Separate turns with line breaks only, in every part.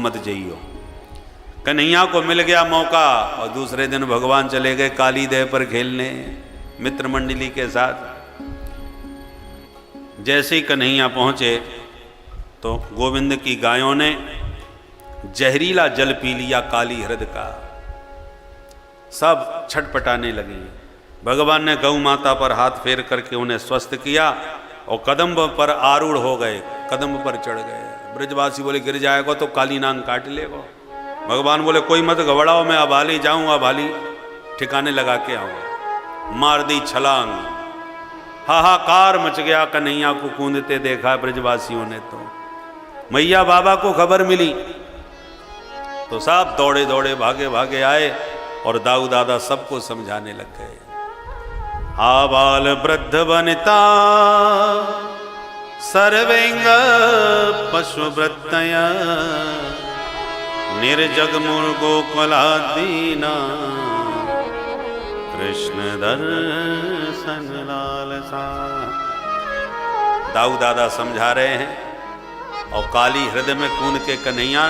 मत जाइयो। कन्हैया को मिल गया मौका और दूसरे दिन भगवान चले गए काली देह पर खेलने मित्र मंडली के साथ। जैसे ही कन्हैया पहुंचे तो गोविंद की गायों ने जहरीला जल पी लिया काली हृद का। सब छटपटाने लगे। भगवान ने गौ माता पर हाथ फेर करके उन्हें स्वस्थ किया और कदम पर आरूढ़ हो गए, कदम पर चढ़ गए। ब्रजवासी बोले गिर जाएगा तो काली नांग काट लेगा। भगवान बोले कोई मत घबराओ, मैं अब हाली जाऊँ, अब हाली ठिकाने लगा के आऊँ। मार दी छलांग। हाहाकार मच गया। कन्हैया को कूदते देखा ब्रजवासियों ने तो मैया बाबा को खबर मिली तो सब दौड़े दौड़े भागे भागे आए और दाऊ दादा सबको समझाने लग गए। आबाल वृद्ध वनिता सर्वेंग पशु वृत्तय निर्जग मुर्गो कलादीना कृष्ण दर्शन लालसा। दाऊ दादा समझा रहे हैं और काली हृदय में कूद के कन्हैया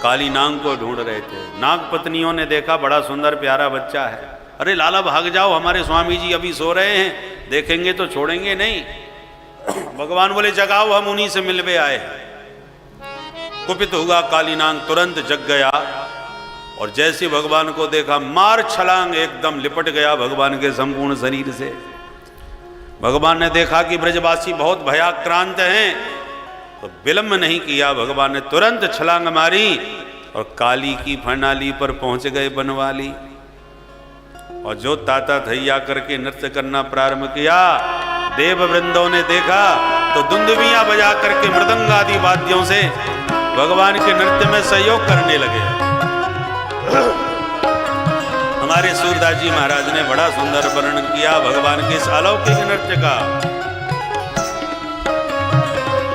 काली नाग को ढूंढ रहे थे। नाग पत्नियों ने देखा बड़ा सुंदर प्यारा बच्चा है, अरे लाला भाग जाओ, हमारे स्वामी जी अभी सो रहे हैं, देखेंगे तो छोड़ेंगे नहीं। भगवान बोले जगाओ, हम उन्हीं से मिलवे आए हैं। कुपित हुआ काली नाग तुरंत जग गया और जैसे भगवान को देखा मार छलांग एकदम लिपट गया भगवान के संपूर्ण शरीर से। भगवान ने देखा कि ब्रजवासी बहुत भयाक्रांत हैं तो विलंब नहीं किया। भगवान ने तुरंत छलांग मारी और काली की प्रणाली पर पहुंच गए बनवाली। और जो ताता थैया करके नृत्य करना प्रारंभ किया, देव वृंदों ने देखा तो दुंदुभियां बजा करके मृदंग आदि वाद्यों से भगवान के नृत्य में सहयोग करने लगे। हमारे सूरदास जी महाराज ने बड़ा सुंदर वर्णन किया भगवान के इस अलौकिक नृत्य का।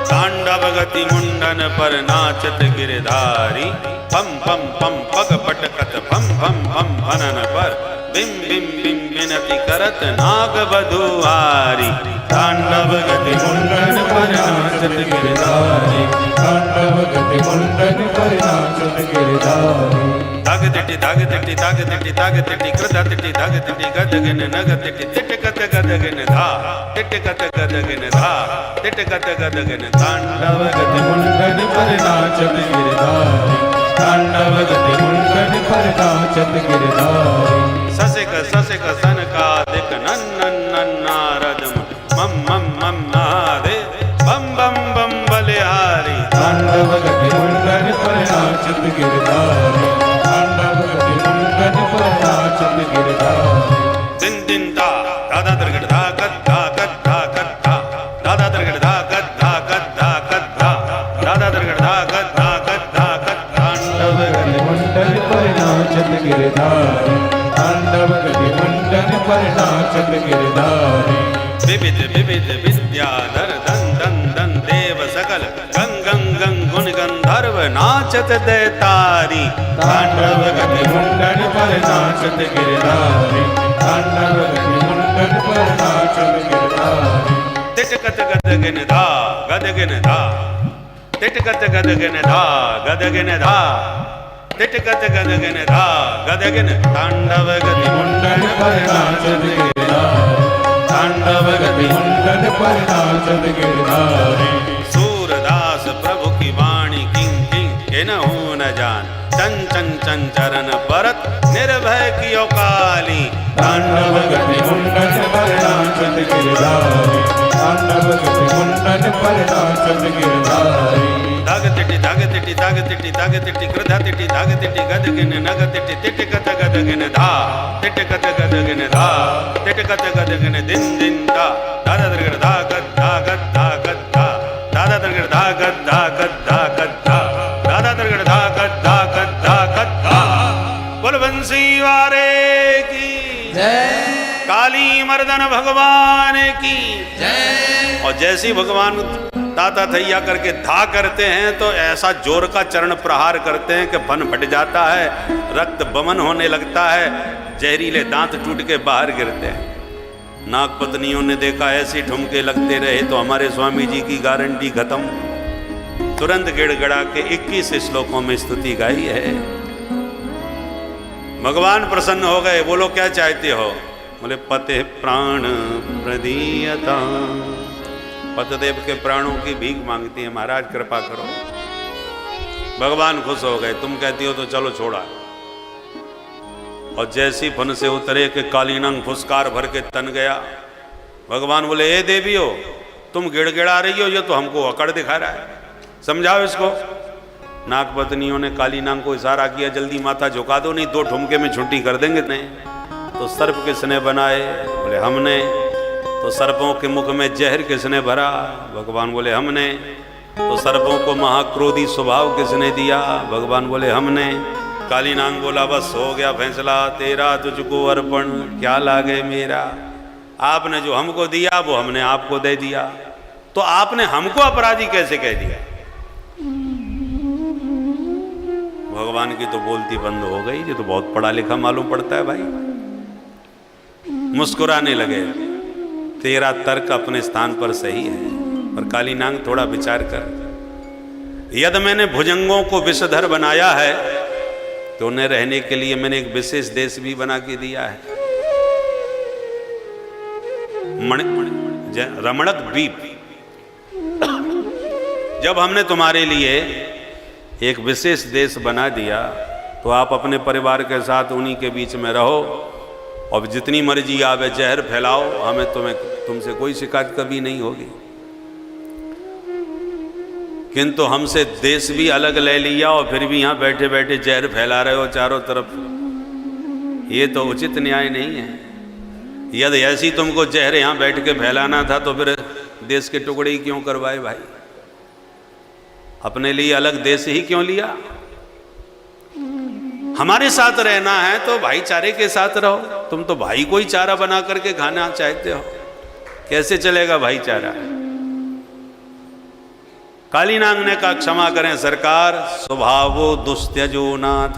तांडव गति मुंडन पर नाचत गिरधारी, पम पम पम पग पटकत भम भम भम भनन पर बिम बिम बिम बिनती करत नाग बधुआरी। तांडव गति मुंडन पर नाचत गिरधारी, तांडव गति मुंडन पर नाचत गिरधारी। धाग तिटी धाग तिटी धाग तिटी धाग तिटी कृधा तिटी धाग तिटी गदगिन नग तिटी तिट कत गदगिन धा तिट कत गदगिन धा तिट कत गदगिन। तांडव गति मुंडन पर नाचत गिरधारी, तांडव गति मुंडन पर नाचत गिरधारी। ससिक ससिक सनकादिक नन्नन नन्नारद मम मम मम नादे बम बम बम बलिहारी। तांडव गति मुंडन पर नाचत गिरधारी, तांडव गति मुंडन पर नाचत गिरधारी। दिन दिन दा दादा दरगड़ धा गद्धा गद्धा गद्धा दादा दरगड़ धा गद्धा गद्धा गद्धा दादा दरगड़ धा गद्धा गद्धा गद्धा। तांडव गति मुंडन पर नाचत गिरधारी, तांडव गति मुंडन पर नाचत गिरधारी। विविध विविध विद्याधर दन दन दन देव सकल गंग गंग गंग गुण गंधर्व नाचत दैतारी। तांडव गति मुंडन पर नाचत गिरधारी, तांडव गति मुंडन पर नाचत गिरधारी। तिटकत गदगिन धा गदगिन धा तिटकत गदगिन धा गदगिन धा तिटकत गदगिन धा गदगिन। तांडव गति मुंडन पर नाचत गिरधारी, तांडव गति मुंडन पर नाचत गिरधारी। सूरदास प्रभु की वाणी किंग किंग के न हो न जान, चन चन चन चरण परत निर्भय कियो काली। तांडव गति मुंडन पर नाचत गिरधारी, तांडव गति मुंडन पर नाचत गिरधारी। धाग तिटी धाग तिटी धाग तिटी धाग तिटी कृधा तिटी धाग तिटी गदगिन नग तिटी तिट कत गदगिन धा तिट कत गदगिन धा तिट कत गदगिन। दिन दिन दा दादा दरगड़ धा गद्धा गद्धा गद्धा दादा दरगड़ धा गद्धा गद्धा गद्धा दादा दरगड़ धा गद्धा गद्धा गद्धा। बोल बंसी वारे की जय, काली मर्दन भगवान की जय। और जैसी भगवान ताता थैया करके धा करते हैं तो ऐसा जोर का चरण प्रहार करते हैं कि फन फट जाता है, रक्त बमन होने लगता है, जहरीले दांत टूट के बाहर गिरते हैं। नाग पत्नियों ने देखा ऐसे ठुमके लगते रहे तो हमारे स्वामी जी की गारंटी खत्म। तुरंत गिड़गिड़ा के 21 श्लोकों में स्तुति गाई है। भगवान प्रसन्न हो गए। बोलो क्या चाहते हो? बोले पते प्राण प्रदीयता, पतदेव के प्राणों की भीख मांगती है, महाराज कृपा करो। भगवान खुश हो गए। तुम कहती हो तो चलो छोड़ा। और जैसी फन से उतरे के कालीनंग फुसकार भर के तन गया। भगवान बोले ए देवी हो, तुम गिड़गिड़ा रही हो, ये तो हमको अकड़ दिखा रहा है, समझाओ इसको। नाग पत्नियों ने कालीनंग को इशारा किया, जल्दी माथा झुका दो, नहीं 2 ठुमके में छुट्टी कर देंगे। नहीं तो सर्प किसने बनाए? बोले हमने। तो सर्पों के मुख में जहर किसने भरा? भगवान बोले हमने। तो सर्पों को महाक्रोधी स्वभाव किसने दिया? भगवान बोले हमने। कालीनांग बोला बस हो गया फैसला, तेरा तुझको अर्पण, क्या लागे मेरा। आपने जो हमको दिया वो हमने आपको दे दिया, तो आपने हमको अपराधी कैसे कह दिया? भगवान की तो बोलती बंद हो गई। ये तो बहुत पढ़ा लिखा मालूम पड़ता है भाई। मुस्कुराने लगे। तेरा तर्क अपने स्थान पर सही है, पर कालीनांग थोड़ा विचार कर। यदि मैंने भुजंगों को विषधर बनाया है तो उन्हें रहने के लिए मैंने एक विशेष देश भी बना के दिया है, रमणक द्वीप। जब हमने तुम्हारे लिए एक विशेष देश बना दिया तो आप अपने परिवार के साथ उन्हीं के बीच में रहो और जितनी मर्जी आवे जहर फैलाओ, हमें तुमसे कोई शिकायत कभी नहीं होगी। किंतु हमसे देश भी अलग ले लिया और फिर भी यहाँ बैठे बैठे जहर फैला रहे हो चारों तरफ, ये तो उचित न्याय नहीं है। यदि ऐसी तुमको जहर यहाँ बैठ के फैलाना था तो फिर देश के टुकड़े ही क्यों करवाए भाई? अपने लिए अलग देश ही क्यों लिया? हमारे साथ रहना है तो भाईचारे के साथ रहो। तुम तो भाई को ही चारा बना करके खाना चाहते हो, कैसे चलेगा भाईचारा? कालीनांग ने कहा क्षमा करें सरकार, स्वभावो दुस्त्यजो नाथ,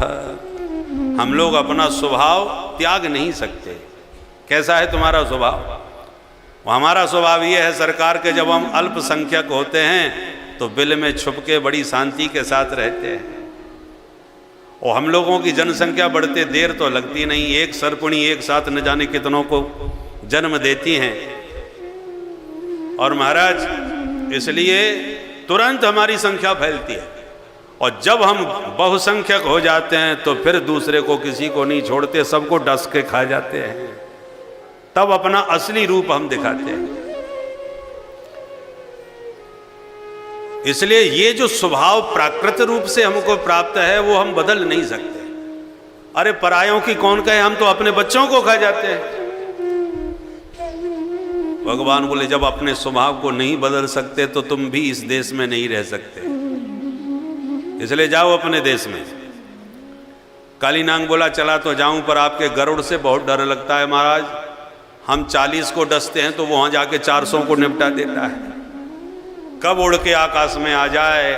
हम लोग अपना स्वभाव त्याग नहीं सकते। कैसा है तुम्हारा स्वभाव? हमारा स्वभाव ये है सरकार के, जब हम अल्पसंख्यक होते हैं तो बिल में छुप के बड़ी शांति के साथ रहते हैं, और हम लोगों की जनसंख्या बढ़ते देर तो लगती नहीं। एक सर्पणी एक साथ न जाने कितनों को जन्म देती हैं, और महाराज इसलिए तुरंत हमारी संख्या फैलती है। और जब हम बहुसंख्यक हो जाते हैं तो फिर दूसरे को किसी को नहीं छोड़ते, सबको डस के खा जाते हैं। तब अपना असली रूप हम दिखाते हैं। इसलिए ये जो स्वभाव प्राकृत रूप से हमको प्राप्त है वो हम बदल नहीं सकते। अरे परायों की कौन कहे, हम तो अपने बच्चों को खा जाते हैं। भगवान बोले जब अपने स्वभाव को नहीं बदल सकते तो तुम भी इस देश में नहीं रह सकते, इसलिए जाओ अपने देश में। कालीनांग बोला चला तो जाऊं, पर आपके गरुड़ से बहुत डर लगता है महाराज। हम 40 को डसते हैं तो वो वहां जाके 400 को निपटा देता है। कब उड़ के आकाश में आ जाए,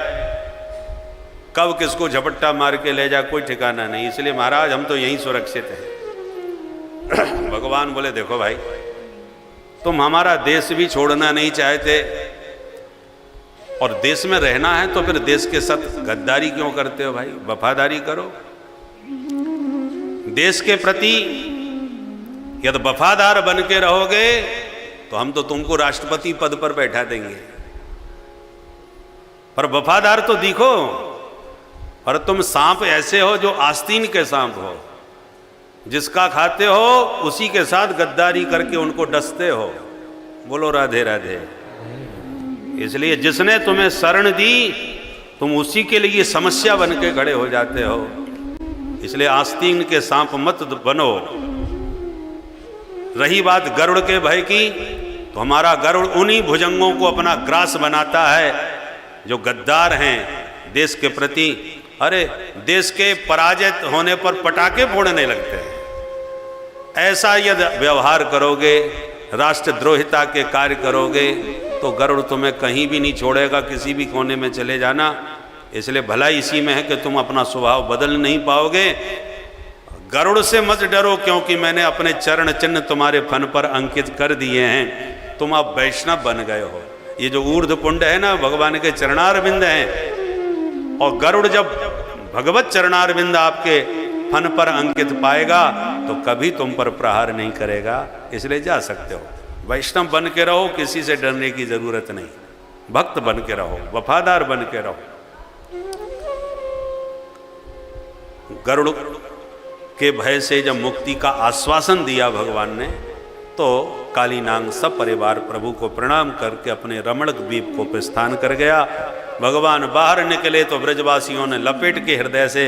कब किसको झपट्टा मार के ले जाए, कोई ठिकाना नहीं। इसलिए महाराज हम तो यहीं सुरक्षित हैं। भगवान बोले देखो भाई, तुम हमारा देश भी छोड़ना नहीं चाहते और देश में रहना है तो फिर देश के साथ गद्दारी क्यों करते हो भाई? वफादारी करो देश के प्रति। यदि वफादार बन के रहोगे तो हम तो तुमको राष्ट्रपति पद पर बैठा देंगे, पर वफादार तो दिखो। और तुम सांप ऐसे हो जो आस्तीन के सांप हो, जिसका खाते हो उसी के साथ गद्दारी करके उनको डसते हो। बोलो राधे राधे। इसलिए जिसने तुम्हें शरण दी तुम उसी के लिए समस्या बन के खड़े हो जाते हो। इसलिए आस्तीन के सांप मत बनो। रही बात गरुड़ के भय की, तो हमारा गरुड़ उन्हीं भुजंगों को अपना ग्रास बनाता है जो गद्दार हैं देश के प्रति। अरे देश के पराजित होने पर पटाखे फोड़ने लगते हैं। ऐसा यदि व्यवहार करोगे, राष्ट्रद्रोहिता के कार्य करोगे, तो गरुड़ तुम्हें कहीं भी नहीं छोड़ेगा, किसी भी कोने में चले जाना। इसलिए भलाई इसी में है कि तुम अपना स्वभाव बदल नहीं पाओगे। गरुड़ से मत डरो, क्योंकि मैंने अपने चरण चिन्ह तुम्हारे फन पर अंकित कर दिए हैं। तुम अब वैष्णव बन गए हो। ये जो ऊर्ध्व पुंड है ना, भगवान के चरणारविंद हैं, और गरुड़ जब भगवत चरणारविंद आपके फन पर अंकित पाएगा तो कभी तुम पर प्रहार नहीं करेगा, इसलिए जा सकते हो। वैष्णव बन के रहो, किसी से डरने की जरूरत नहीं, भक्त बन के रहो, वफादार बन के रहो। गरुड़ के भय से जब मुक्ति का आश्वासन दिया भगवान ने, तो कालीनाग सब परिवार प्रभु को प्रणाम करके अपने रमणक द्वीप को प्रस्थान कर गया। भगवान बाहर निकले तो ब्रजवासियों ने लपेट के हृदय से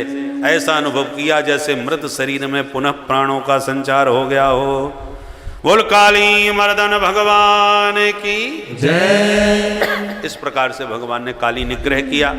ऐसा अनुभव किया जैसे मृत शरीर में पुनः प्राणों का संचार हो गया हो। बोल काली मर्दन भगवान की जय। इस प्रकार से भगवान ने काली निग्रह किया।